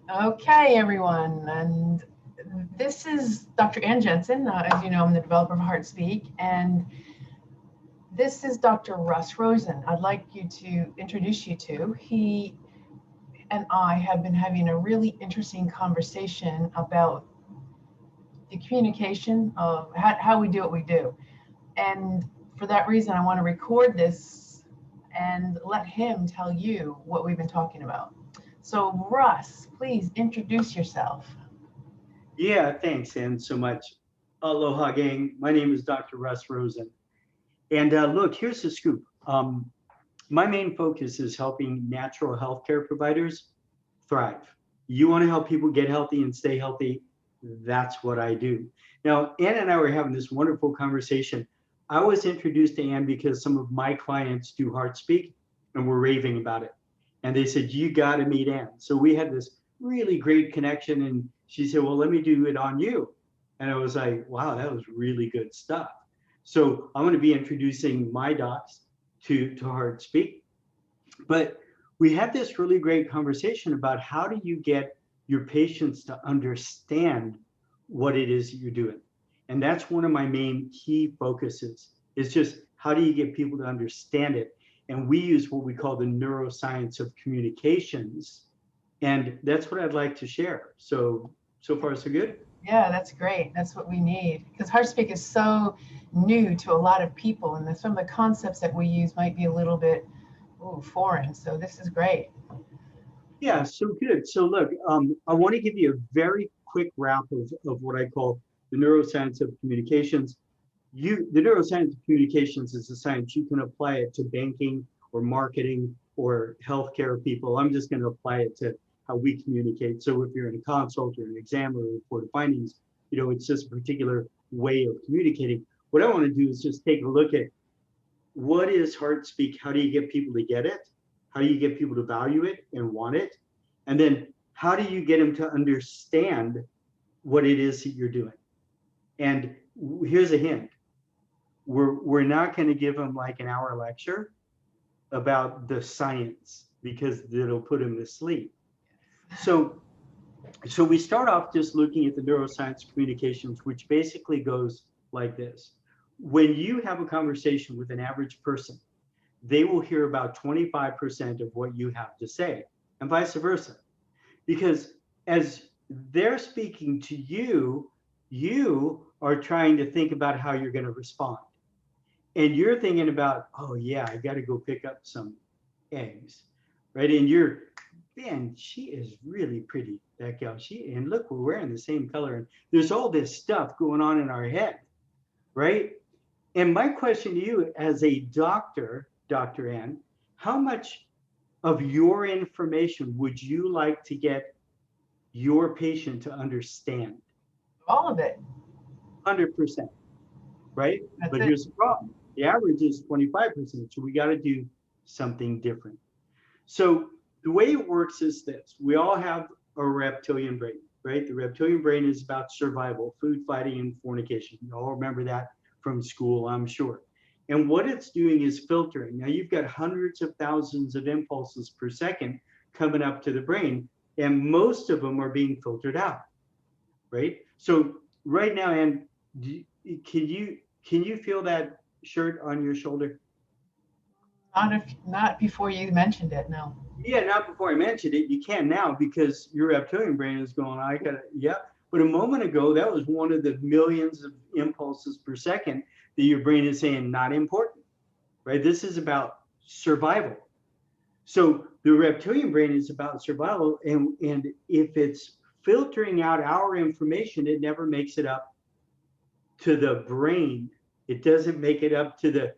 Okay, everyone, and this is Dr. Ann Jensen. As you know, I'm the developer of HeartSpeak, and this is Dr. Russ Rosen. I'd like you to introduce you to. He and I have been having a really interesting conversation about the communication of how we do what we do. And for that reason, I want to record this and let him tell you what we've been talking about. So, Russ, please introduce yourself. Yeah, thanks, Ann, so much. Aloha, gang. My name is Dr. Russ Rosen. And look, here's the scoop. My main focus is helping natural healthcare providers thrive. You want to help people get healthy and stay healthy? That's what I do. Now, Ann and I were having this wonderful conversation. I was introduced to Ann because some of my clients do HeartSpeak and were raving about it. And they said, you got to meet Ann. So we had this really great connection. And she said, well, let me do it on you. And I was like, wow, that was really good stuff. So I'm going to be introducing my docs to HeartSpeak. But we had this really great conversation about how do you get your patients to understand what it is that you're doing. And that's one of my main key focuses is just how do you get people to understand it? And we use what we call the neuroscience of communications. And that's what I'd like to share. So far, so good. Yeah, that's great. That's what we need because HeartSpeak is so new to a lot of people, and some of the concepts that we use might be a little bit foreign. So this is great. Yeah, so good. So look, I want to give you a very quick wrap of what I call the neuroscience of communications. The neuroscience of communications is a science. You can apply it to banking or marketing or healthcare people. I'm just going to apply it to how we communicate. So if you're in a consult or an exam or a report of findings, it's just a particular way of communicating. What I want to do is just take a look at what is HeartSpeak? How do you get people to get it? How do you get people to value it and want it? And then how do you get them to understand what it is that you're doing? And here's a hint. We're not going to give them like an hour lecture about the science because it'll put them to sleep. So so we start off just looking at the neuroscience of communications, which basically goes like this. When you have a conversation with an average person, they will hear about 25% of what you have to say, and vice versa. Because as they're speaking to you, you are trying to think about how you're going to respond. And you're thinking about, oh, yeah, I got to go pick up some eggs, right? And man, she is really pretty, that gal. And look, we're wearing the same color. And there's all this stuff going on in our head, right? And my question to you as a doctor, Dr. Ann, how much of your information would you like to get your patient to understand? All of it. 100%, right? That's But it. here's the problem. The average is 25%. So we got to do something different. So the way it works is this. We all have a reptilian brain, right? The reptilian brain is about survival, food, fighting, and fornication. You all remember that from school, I'm sure. And what it's doing is filtering. Now you've got hundreds of thousands of impulses per second coming up to the brain, and most of them are being filtered out, right? So right now, and can you feel that shirt on your shoulder? Not before you mentioned it. No. Yeah, not before I mentioned it. You can now because your reptilian brain is going, I got to, yeah. But a moment ago, that was one of the millions of impulses per second that your brain is saying not important, right? This is about survival. So the reptilian brain is about survival. And if it's filtering out our information, it never makes it up to the brain. It doesn't make it up to the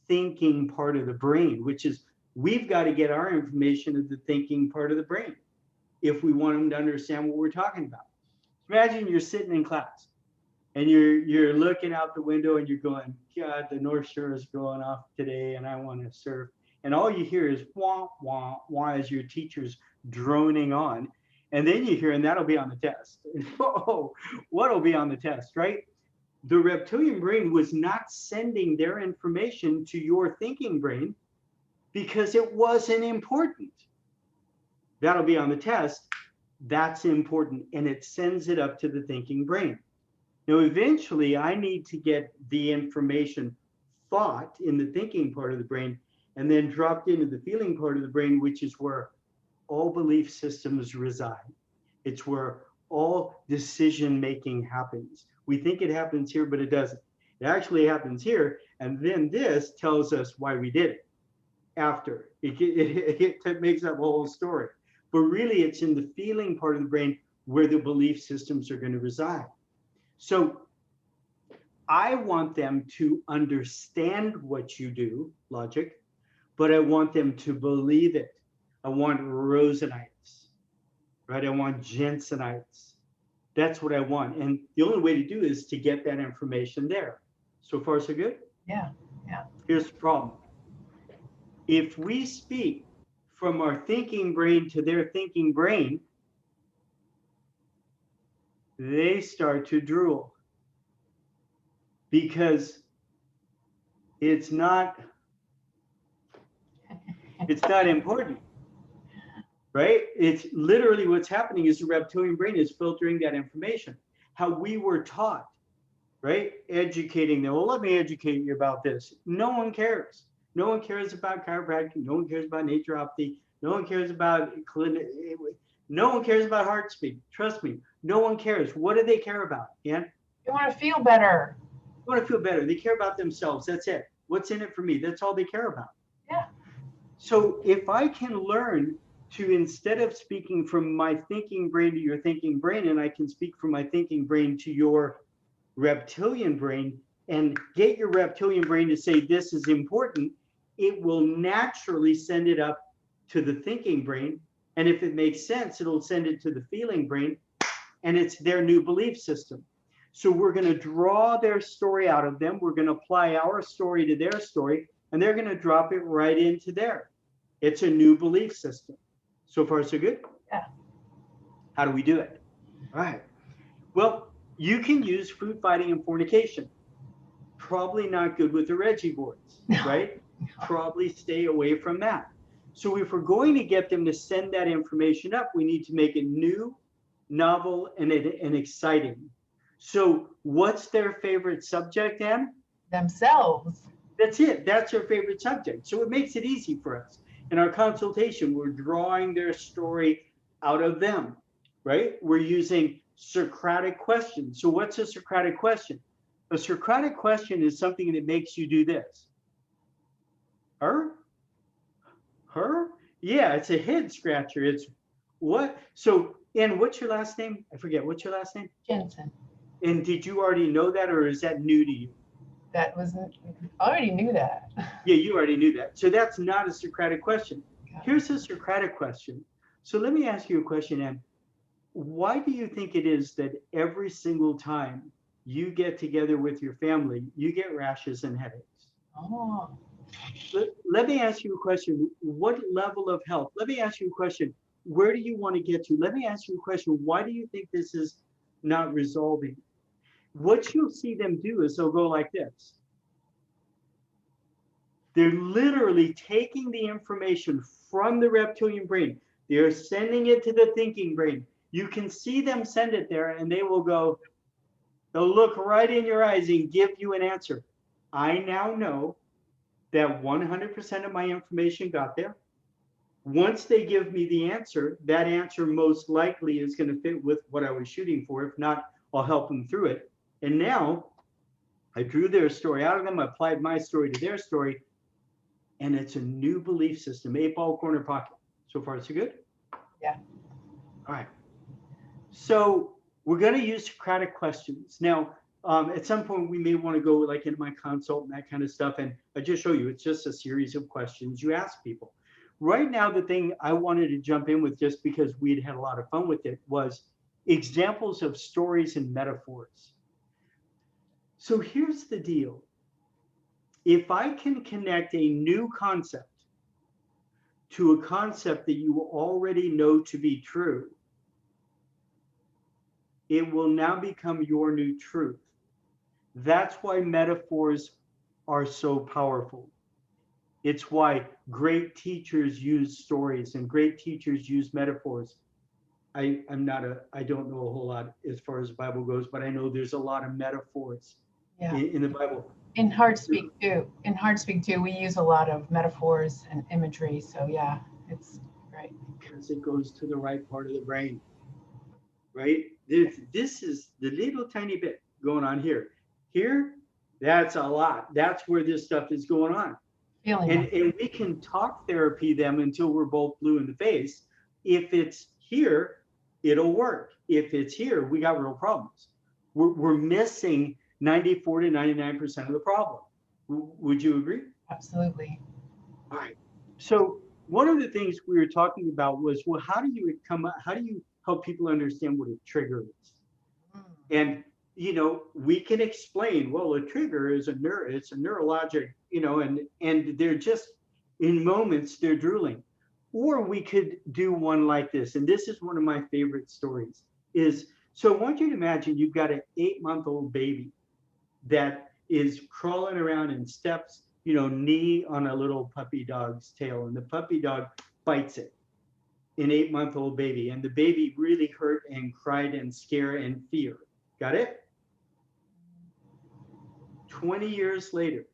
thinking part of the brain, which is we've got to get our information to the thinking part of the brain if we want them to understand what we're talking about. Imagine you're sitting in class and you're looking out the window and you're going, God, the North Shore is going off today and I want to surf. And all you hear is wah, wah, wah as your teacher's droning on. And then you hear, and that'll be on the test. Oh, what'll be on the test, right? The reptilian brain was not sending their information to your thinking brain because it wasn't important. That'll be on the test. That's important, and it sends it up to the thinking brain. Now, eventually, I need to get the information thought in the thinking part of the brain and then dropped into the feeling part of the brain, which is where all belief systems reside. It's where all decision making happens. We think it happens here, but it doesn't. It actually happens here, and then this tells us why we did it after. It makes up a whole story. But really, it's in the feeling part of the brain where the belief systems are going to reside. So I want them to understand what you do, logic, but I want them to believe it. I want Rosenites, right? I want Jensenites. That's what I want. And the only way to do it is to get that information there. So far, so good? Yeah, yeah. Here's the problem. If we speak from our thinking brain to their thinking brain, they start to drool because it's not important, right? It's literally what's happening is the reptilian brain is filtering that information. How we were taught, right? Educating them. Well, let me educate you about this. No one cares. No one cares about chiropractic. No one cares about naturopathy. No one cares about clinic. No one cares about HeartSpeak. Trust me, no one cares. What do they care about, Ann? You want to feel better. They want to feel better. They care about themselves. That's it. What's in it for me? That's all they care about. Yeah. So if I can learn to, instead of speaking from my thinking brain to your thinking brain, and I can speak from my thinking brain to your reptilian brain and get your reptilian brain to say this is important, it will naturally send it up to the thinking brain. And if it makes sense, it'll send it to the feeling brain, and it's their new belief system. So we're going to draw their story out of them. We're going to apply our story to their story, and they're going to drop it right into there. It's a new belief system. So far, so good? Yeah. How do we do it? All right. Well, you can use fruit fighting and fornication. Probably not good with the Reggie boards, right? Probably stay away from that. So if we're going to get them to send that information up, we need to make it new, novel, and exciting. So what's their favorite subject, Ann? Themselves. That's it. That's their favorite subject. So it makes it easy for us. In our consultation, we're drawing their story out of them, right? We're using Socratic questions. So what's a Socratic question? A Socratic question is something that makes you do this. Her? Yeah, it's a head scratcher. It's what? So, Ann, what's your last name? I forget. What's your last name? Jensen. And did you already know that, or is that new to you? That wasn't, I already knew that. Yeah, you already knew that. So that's not a Socratic question. Here's a Socratic question. So let me ask you a question, Ann. Why do you think it is that every single time you get together with your family, you get rashes and headaches? Oh. Let me ask you a question. What level of health? Let me ask you a question. Where do you want to get to? Let me ask you a question. Why do you think this is not resolving? What you'll see them do is they'll go like this. They're literally taking the information from the reptilian brain. They're sending it to the thinking brain. You can see them send it there, and they will go, they'll look right in your eyes and give you an answer. I now know that 100% of my information got there. Once they give me the answer, that answer most likely is going to fit with what I was shooting for. If not, I'll help them through it. And now I drew their story out of them, applied my story to their story, and it's a new belief system, 8-ball corner pocket. So far, so good? Yeah. All right. So we're going to use Socratic questions. Now, at some point, we may want to go like into my consult and that kind of stuff. And I just show you, it's just a series of questions you ask people. Right now, the thing I wanted to jump in with, just because we'd had a lot of fun with it, was examples of stories and metaphors. So here's the deal. If I can connect a new concept to a concept that you already know to be true, it will now become your new truth. That's why metaphors are so powerful. It's why great teachers use stories and great teachers use metaphors. I don't know a whole lot as far as the Bible goes, but I know there's a lot of metaphors Yeah. in the Bible. In HeartSpeak too. In HeartSpeak too, we use a lot of metaphors and imagery. So yeah, it's great. Because it goes to the right part of the brain, right? This is the little tiny bit going on here. Here, that's a lot. That's where this stuff is going on. Feeling And we can talk therapy them until we're both blue in the face. If it's here, it'll work. If it's here, we got real problems. We're missing 94 to 99% of the problem. Would you agree? absolutely. All right. So one of the things we were talking about was, well, how do you help people understand what a trigger is? Mm. And we can explain, well, a trigger is it's a neurologic, and they're just in moments they're drooling. Or we could do one like this, and this is one of my favorite stories. So I want you to imagine you've got an 8-month-old baby that is crawling around in steps, knee on a little puppy dog's tail, and the puppy dog bites it, an 8-month-old baby, and the baby really hurt and cried and scared and fear. Got it? 20 years later,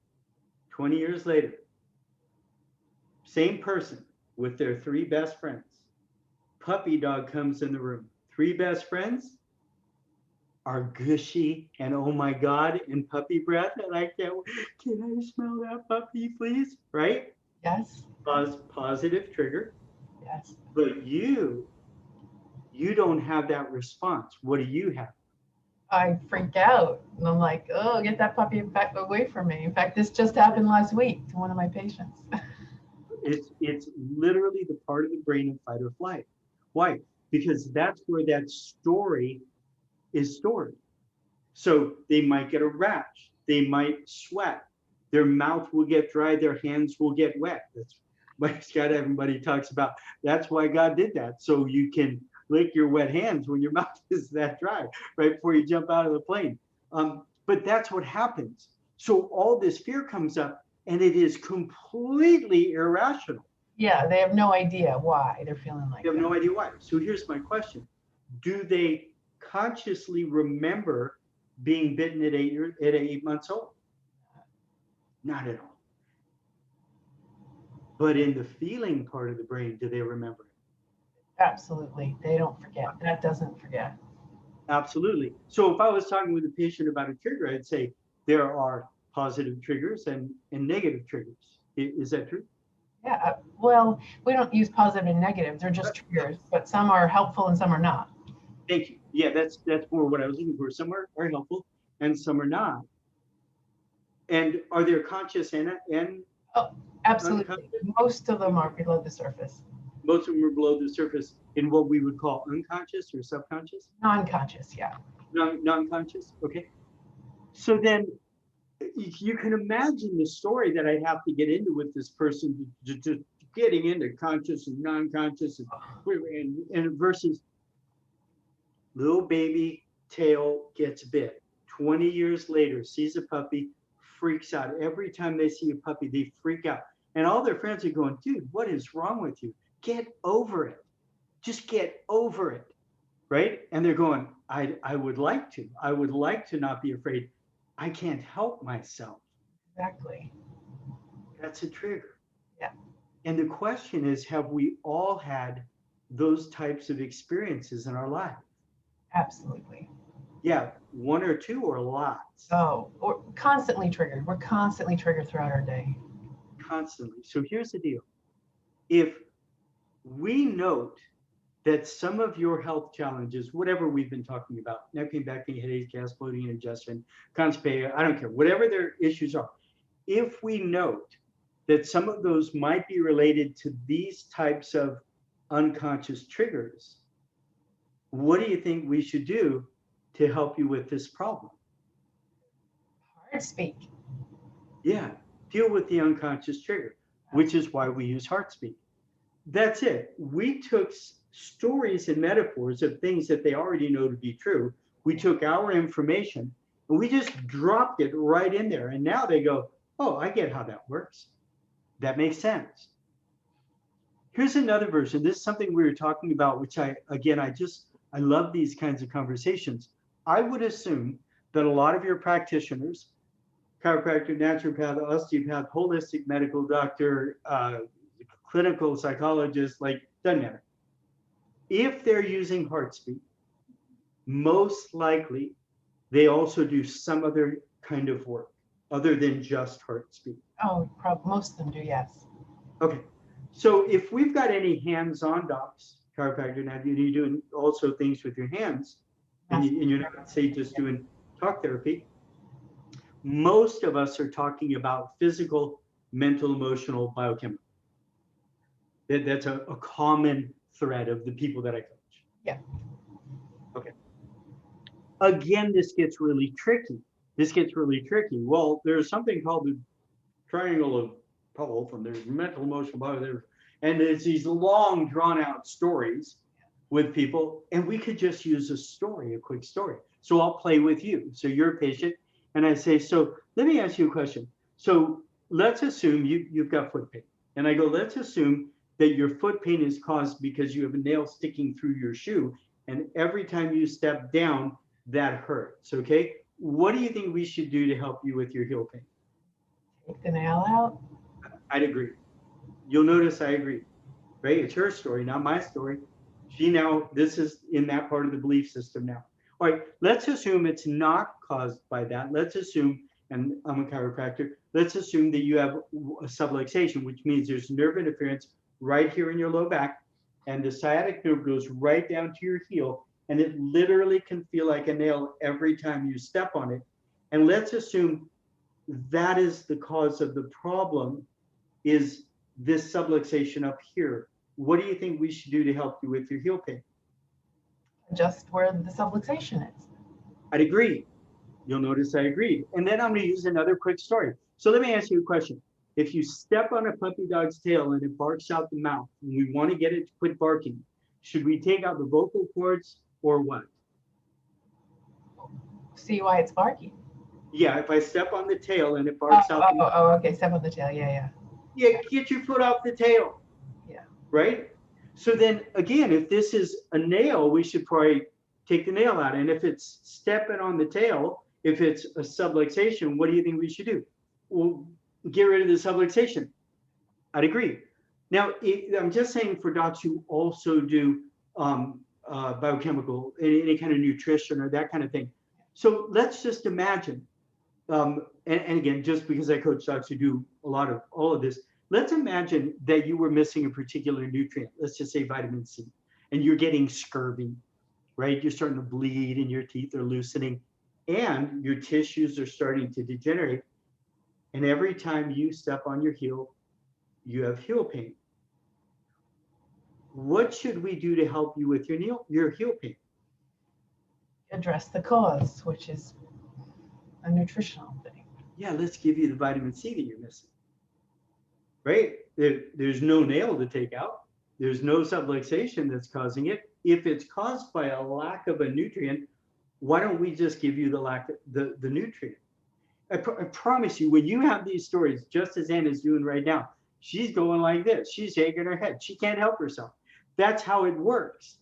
same person with their 3 best friends. Puppy dog comes in the room. 3 best friends are gushy and oh my God, and puppy breath. And can I smell that puppy, please? Right? Yes. Positive trigger. Yes. But you don't have that response. What do you have? I freak out and I'm like, oh, get that puppy back away from me. In fact, this just happened last week to one of my patients. It's literally the part of the brain in fight or flight. Why? Because that's where that story is stored. So they might get a rash, they might sweat, their mouth will get dry, their hands will get wet. That's why everybody talks about, that's why God did that. So you can lick your wet hands when your mouth is that dry, right before you jump out of the plane. But that's what happens. So all this fear comes up and it is completely irrational. Yeah, they have no idea why they're feeling like They have that. no idea why. So here's my question. Do they consciously remember being bitten at 8 months old? Not at all. But in the feeling part of the brain, do they remember it? Absolutely. They don't forget. That doesn't forget. Absolutely. So if I was talking with a patient about a trigger, I'd say there are positive triggers and negative triggers. Is that true? Yeah. Well, we don't use positive and negative. They're just triggers, but some are helpful and some are not. Thank you. Yeah, that's more what I was looking for. Some are helpful and some are not. And are there conscious and Oh, absolutely. unconscious? Most of them are below the surface. Most of them are below the surface in what we would call unconscious or subconscious? Non-conscious, yeah. Non-conscious, okay. So then you can imagine the story that I'd have to get into with this person to getting into conscious and non-conscious and versus little baby tail gets bit. 20 years later, sees a puppy, freaks out. Every time they see a puppy, they freak out. And all their friends are going, dude, what is wrong with you? Get over it. Just get over it. Right? And they're going, I would like to. I would like to not be afraid. I can't help myself. Exactly. That's a trigger. Yeah. And the question is, have we all had those types of experiences in our life? Absolutely. Yeah, 1 or 2 or lots. Oh, we're constantly triggered. We're constantly triggered throughout our day. Constantly. So here's the deal. If we note that some of your health challenges, whatever we've been talking about, neck pain, back pain, headaches, gas, bloating, indigestion, constipation, I don't care, whatever their issues are, if we note that some of those might be related to these types of unconscious triggers, what do you think we should do to help you with this problem? HeartSpeak. Yeah, deal with the unconscious trigger, which is why we use HeartSpeak. That's it. We took stories and metaphors of things that they already know to be true. We took our information and we just dropped it right in there. And now they go, oh, I get how that works. That makes sense. Here's another version. This is something we were talking about, which I love these kinds of conversations. I would assume that a lot of your practitioners, chiropractor, naturopath, osteopath, holistic medical doctor, clinical psychologist, like, doesn't matter. If they're using HeartSpeak, most likely they also do some other kind of work other than just HeartSpeak. Oh, most of them do, yes. Okay. So if we've got any hands-on docs, chiropractor, now you're doing also things with your hands, and you're not, say, just doing talk therapy, most of us are talking about physical, mental, emotional, biochemical. That's a common thread of the people that I coach. Yeah. Okay. Again, this gets really tricky. Well, there's something called the triangle of health, and there's mental, emotional, biochemical, and it's these long, drawn-out stories with people, and we could just use a quick story. So I'll play with you. So you're a patient, and I say, so let me ask you a question. So let's assume you've got foot pain. And I go, let's assume that your foot pain is caused because you have a nail sticking through your shoe, and every time you step down, that hurts, okay? What do you think we should do to help you with your heel pain? Take the nail out. I'd agree. You'll notice I agree, right? It's her story, not my story. This is in that part of the belief system now. All right, let's assume it's not caused by that. Let's assume, and I'm a chiropractor, let's assume that you have a subluxation, which means there's nerve interference right here in your low back, and the sciatic nerve goes right down to your heel, and it literally can feel like a nail every time you step on it. And let's assume that is the cause of the problem, is this subluxation up here. What do you think we should do to help you with your heel pain? Just where the subluxation is. I'd agree. You'll notice I agreed. And then I'm going to use another quick story. So let me ask you a question. If you step on a puppy dog's tail and it barks out the mouth, and we want to get it to quit barking, should we take out the vocal cords or what? See why it's barking. Yeah, if I step on the tail and it barks out the mouth. Oh, okay, step on the tail, yeah. Yeah, get your foot off the tail. Yeah. Right? So then again, if this is a nail, we should probably take the nail out. And if it's stepping on the tail, if it's a subluxation, what do you think we should do? Well, get rid of the subluxation. I'd agree. Now, I'm just saying for docs who also do biochemical, any kind of nutrition or that kind of thing. So let's just imagine, and again, just because I coach docs who do a lot of all of this, let's imagine that you were missing a particular nutrient, let's just say vitamin C, and you're getting scurvy, right? You're starting to bleed and your teeth are loosening and your tissues are starting to degenerate. And every time you step on your heel, you have heel pain. What should we do to help you with your heel pain? Address the cause, which is a nutritional thing. Yeah, let's give you the vitamin C that you're missing. Right? There's no nail to take out. There's no subluxation that's causing it. If it's caused by a lack of a nutrient, why don't we just give you the nutrient? I promise you, when you have these stories, just as Anna's doing right now, she's going like this. She's shaking her head. She can't help herself. That's how it works.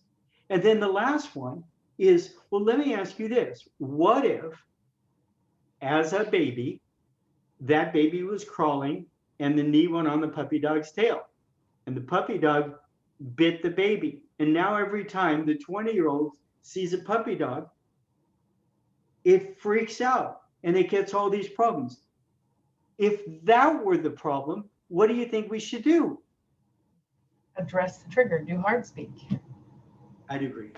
And then the last one is, well, let me ask you this. What if, as a baby, that baby was crawling and the knee went on the puppy dog's tail, and the puppy dog bit the baby. And now every time the 20-year-old sees a puppy dog, it freaks out and it gets all these problems. If that were the problem, what do you think we should do? Address the trigger, do HeartSpeak. I'd agree.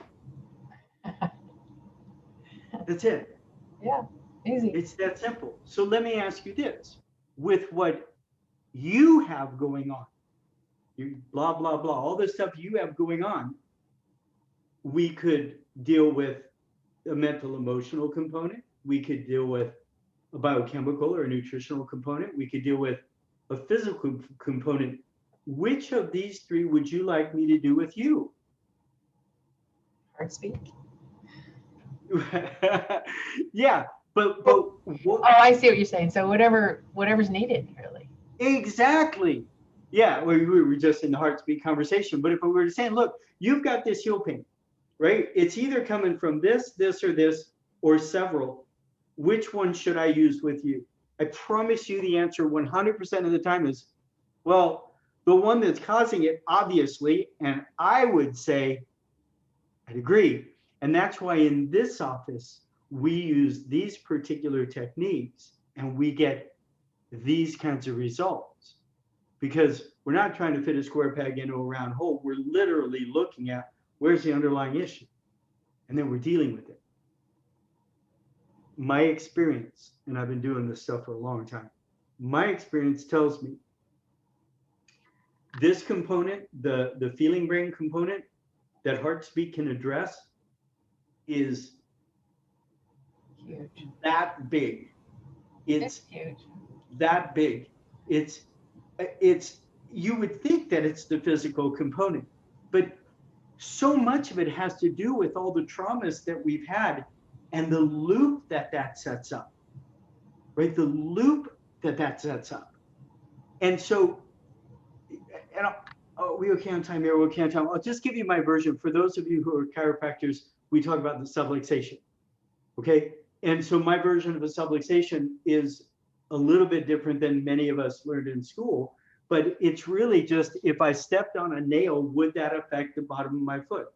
That's it. Yeah, easy. It's that simple. So let me ask you this. With what you have going on, you blah, blah, blah, all this stuff you have going on, we could deal with a mental emotional component. We could deal with a biochemical or a nutritional component. We could deal with a physical component. Which of these three would you like me to do with you? HeartSpeak. Yeah, but oh, I see what you're saying. So whatever's needed, really. Exactly. Yeah, we were just in the HeartSpeak conversation. But if we were saying, look, you've got this heel pain, right? It's either coming from this, or several. Which one should I use with you? I promise you the answer 100% of the time is, well, the one that's causing it, obviously. And I would say, I'd agree. And that's why in this office, we use these particular techniques and we get these kinds of results. Because we're not trying to fit a square peg into a round hole. We're literally looking at where's the underlying issue, and then we're dealing with it. My experience, and I've been doing this stuff for a long time, my experience tells me this component, the feeling brain component that HeartSpeak can address is Huge. that big. It's huge. That big. It's you would think that it's the physical component, but so much of it has to do with all the traumas that we've had and the loop that sets up, right? The loop that sets up. And so, and we okay on time here, we okay on time. I'll just give you my version. For those of you who are chiropractors, we talk about the subluxation, okay? And so my version of a subluxation is a little bit different than many of us learned in school, but it's really just, if I stepped on a nail, would that affect the bottom of my foot?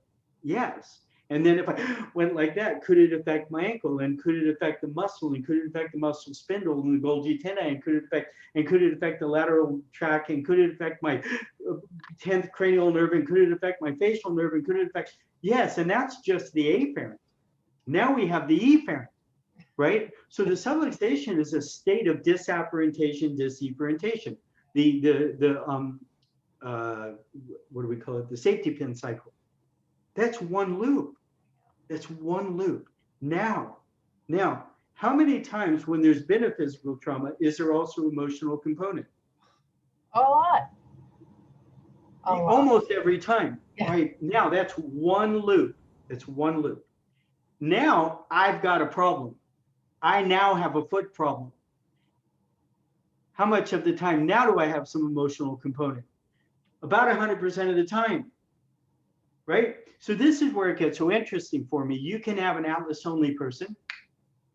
Yes. And then if I went like that, could it affect my ankle? And could it affect the muscle? And could it affect the muscle spindle and the Golgi tendon? And could it affect the lateral tract? And could it affect my 10th cranial nerve? And could it affect my facial nerve? And could it affect, yes, and that's just the afferent. Now we have the efferent, right? So the subluxation is a state of disapparentation, disefferentation. What do we call it? The safety pin cycle. That's one loop. That's one loop. Now, how many times when there's been a physical trauma, is there also emotional component? A lot. Almost every time, yeah. Right? Now that's one loop. That's one loop. Now I've got a problem. I now have a foot problem. How much of the time now do I have some emotional component? About 100% of the time, right? So this is where it gets so interesting for me. You can have an Atlas-only person.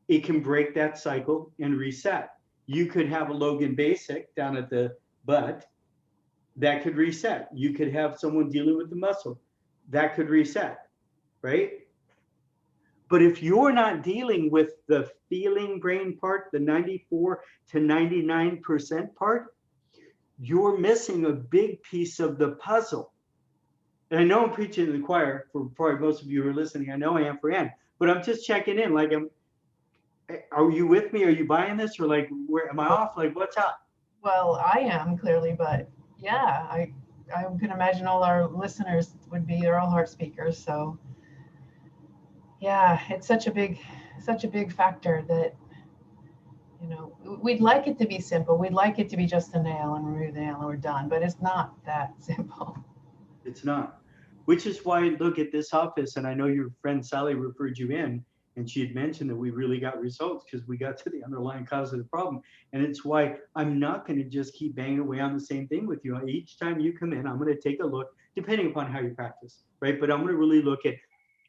It can break that cycle and reset. You could have a Logan Basic down at the butt. That could reset. You could have someone dealing with the muscle. That could reset, right? But if you're not dealing with the feeling brain part, the 94 to 99% part, you're missing a big piece of the puzzle. And I know I'm preaching to the choir for probably most of you who are listening. I know I am for Ann, but I'm just checking in. Like, are you with me? Are you buying this? Or like, where am I off? Like, what's up? Well, I am clearly, but yeah, I can imagine all our listeners would be, they're all heart speakers. So yeah, it's such a big factor that, you know, we'd like it to be simple. We'd like it to be just a nail and remove the nail and we're done, but it's not that simple. It's not, which is why, look at this office. And I know your friend Sally referred you in, and she had mentioned that we really got results because we got to the underlying cause of the problem. And it's why I'm not going to just keep banging away on the same thing with you. Each time you come in, I'm going to take a look, depending upon how you practice, right? But I'm going to really look at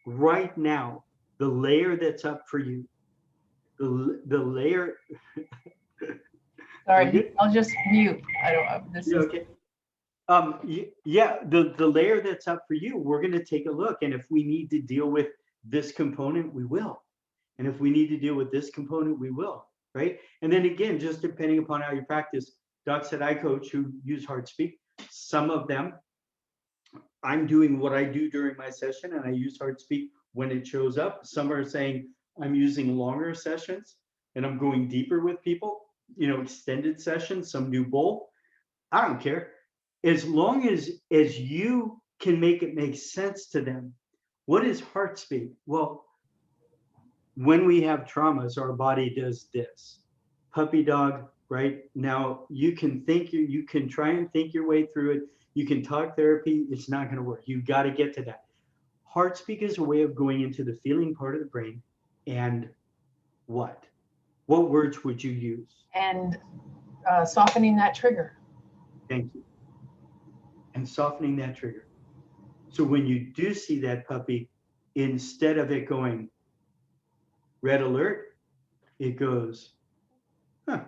right now, the layer that's up for you, the layer. Sorry, I'll just mute. I don't, this is okay. Yeah, the layer that's up for you, we're going to take a look. And if we need to deal with this component, we will. And if we need to deal with this component, we will, right? And then again, just depending upon how you practice, docs that I coach who use HeartSpeak, some of them, I'm doing what I do during my session and I use HeartSpeak when it shows up. Some are saying I'm using longer sessions and I'm going deeper with people, you know, extended sessions. Some do both. I don't care. As long as you can make it make sense to them. What is HeartSpeak? Well, when we have traumas, our body does this. Puppy dog, right? Now you can you can try and think your way through it. You can talk therapy. It's not going to work. You've got to get to that. HeartSpeak is a way of going into the feeling part of the brain. And what words would you use? And softening that trigger. Thank you. and softening that trigger. So when you do see that puppy, instead of it going red alert, it goes, huh.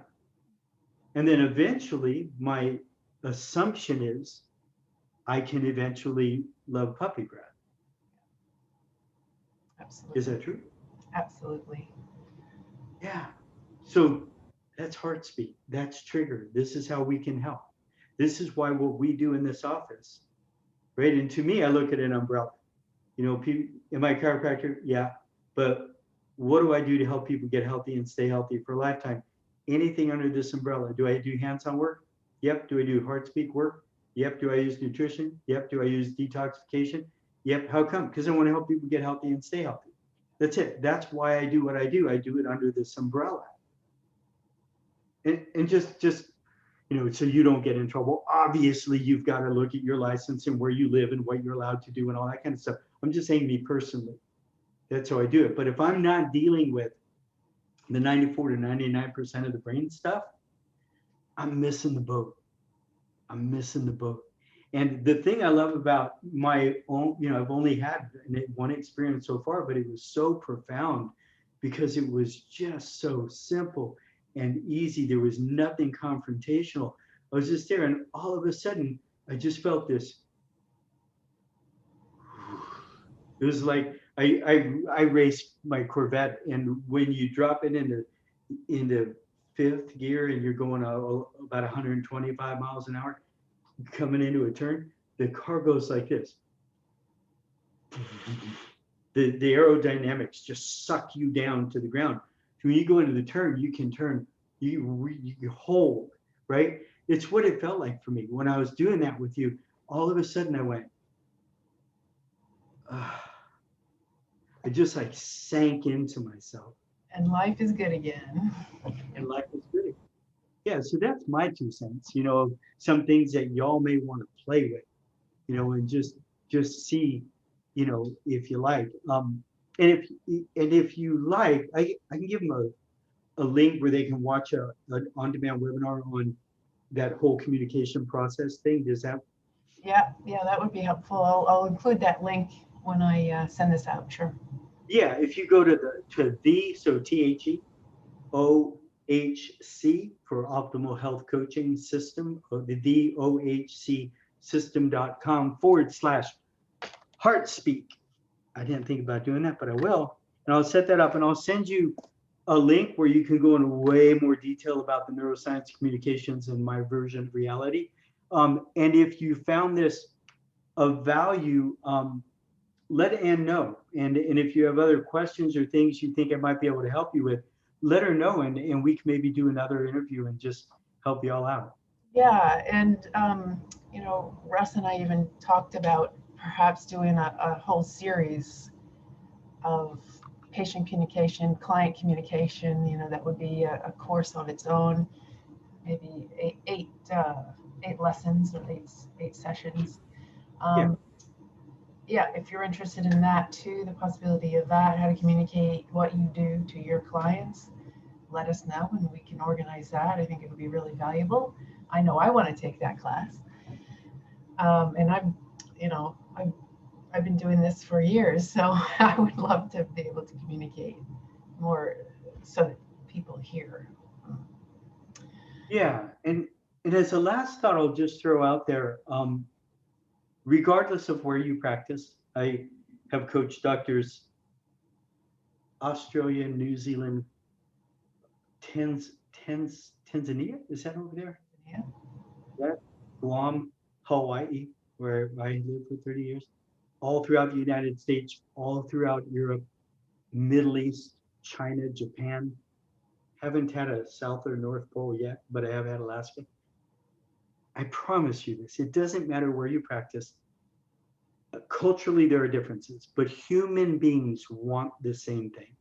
And then eventually, my assumption is I can eventually love puppy breath. Absolutely. Is that true? Absolutely. Yeah. So that's HeartSpeak. That's trigger. This is how we can help. This is why what we do in this office, right? And to me, I look at an umbrella. You know, am I a chiropractor? Yeah. But what do I do to help people get healthy and stay healthy for a lifetime? Anything under this umbrella. Do I do hands-on work? Yep. Do I do HeartSpeak work? Yep. Do I use nutrition? Yep. Do I use detoxification? Yep. How come? Because I want to help people get healthy and stay healthy. That's it. That's why I do what I do. I do it under this umbrella. And just you know, so you don't get in trouble. Obviously, you've got to look at your license and where you live and what you're allowed to do and all that kind of stuff. I'm just saying me personally. That's how I do it. But if I'm not dealing with the 94 to 99% of the brain stuff, I'm missing the boat. I'm missing the boat. And the thing I love about my own, you know, I've only had one experience so far, but it was so profound because it was just so simple and easy. There was nothing confrontational. I was just there, and all of a sudden, I just felt this. It was like I raced my Corvette, and when you drop it into fifth gear and you're going about 125 miles an hour, coming into a turn, the car goes like this. The aerodynamics just suck you down to the ground. So when you go into the turn, you can turn, you hold, right? It's what it felt like for me. When I was doing that with you, all of a sudden I went, I just like sank into myself. And life is good again. And life is good. Yeah, so that's my 2 cents, you know, some things that y'all may want to play with, you know, and just see, you know, if you like. And if you like, I can give them a link where they can watch an on-demand webinar on that whole communication process thing. Does that? Yeah, that would be helpful. I'll include that link when I send this out. Sure. Yeah, if you go to the so THEOHC for Optimal Health Coaching System, or the OHC system.com/HeartSpeak. I didn't think about doing that, but I will. And I'll set that up, and I'll send you a link where you can go into way more detail about the neuroscience of communications and my version of reality. And if you found this of value, let Ann know. And if you have other questions or things you think I might be able to help you with, let her know, and we can maybe do another interview and just help you all out. Yeah, and you know, Russ and I even talked about perhaps doing a whole series of patient communication, client communication. You know, that would be a course on its own, maybe eight lessons or eight sessions. Yeah, if you're interested in that too, the possibility of that, how to communicate what you do to your clients, let us know and we can organize that. I think it would be really valuable. I know I want to take that class. And I've been doing this for years, so I would love to be able to communicate more so that people hear. Yeah, and as a last thought, I'll just throw out there, regardless of where you practice, I have coached doctors, Australia, New Zealand, Tanzania, is that over there? Yeah. Yeah. Guam, Hawaii, where I lived for 30 years, all throughout the United States, all throughout Europe, Middle East, China, Japan. Haven't had a South or North Pole yet, but I have had Alaska. I promise you this, it doesn't matter where you practice. Culturally, there are differences, but human beings want the same thing.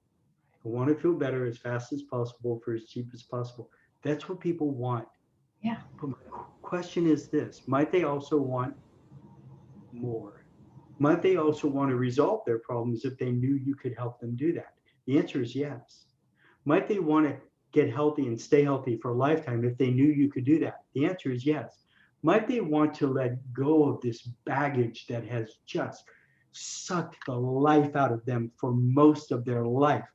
I want to feel better as fast as possible for as cheap as possible. That's what people want. Yeah. But my question is this, might they also want more? Might they also want to resolve their problems if they knew you could help them do that? The answer is yes. Might they want to get healthy and stay healthy for a lifetime if they knew you could do that? The answer is yes. Might they want to let go of this baggage that has just sucked the life out of them for most of their life?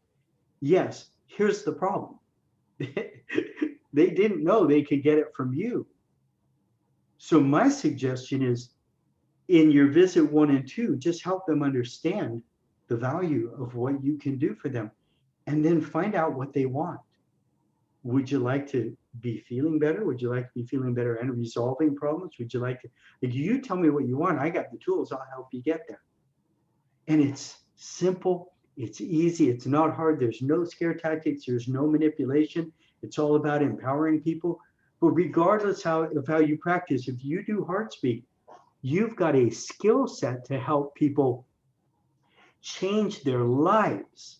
Yes, here's the problem. They didn't know they could get it from you. So my suggestion is, in your visit 1 and 2, just help them understand the value of what you can do for them, and then find out what they want. Would you like to be feeling better? Would you like to be feeling better and resolving problems? Would you like to, if you tell me what you want, I got the tools, I'll help you get there. And it's simple, it's easy, it's not hard, there's no scare tactics, there's no manipulation. It's all about empowering people. But regardless of how you practice, if you do HeartSpeak, you've got a skill set to help people change their lives.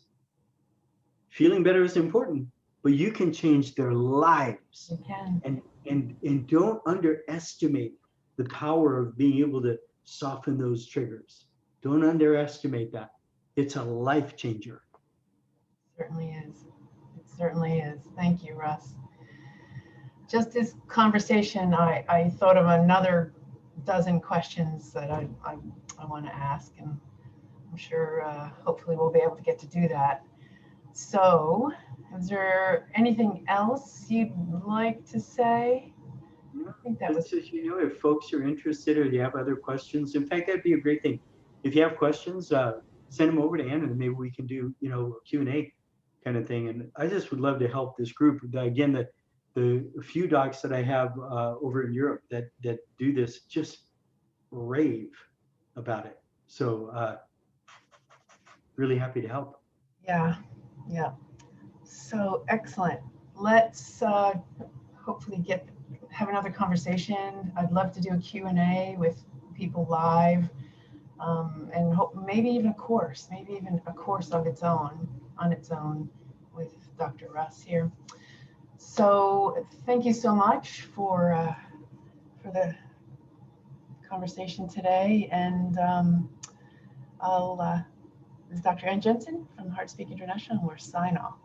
Feeling better is important, but you can change their lives. You can. And don't underestimate the power of being able to soften those triggers. Don't underestimate that. It's a life changer. Certainly is. It certainly is. Thank you, Russ. Just this conversation, I thought of another dozen questions that I want to ask, and I'm sure hopefully we'll be able to get to do that. So, is there anything else you'd like to say? I think that was. Just, you know, if folks are interested or they have other questions, in fact, that'd be a great thing. If you have questions, send them over to Anna, and maybe we can do, you know, a Q&A kind of thing. And I just would love to help this group. Again, the few docs that I have over in Europe that do this just rave about it. So really happy to help. Yeah, yeah. So excellent. Let's hopefully have another conversation. I'd love to do a Q&A with people live, and maybe even a course on its own with Dr. Russ here. So thank you so much for the conversation today, and this is Dr. Ann Jensen from HeartSpeak International, and we're sign off.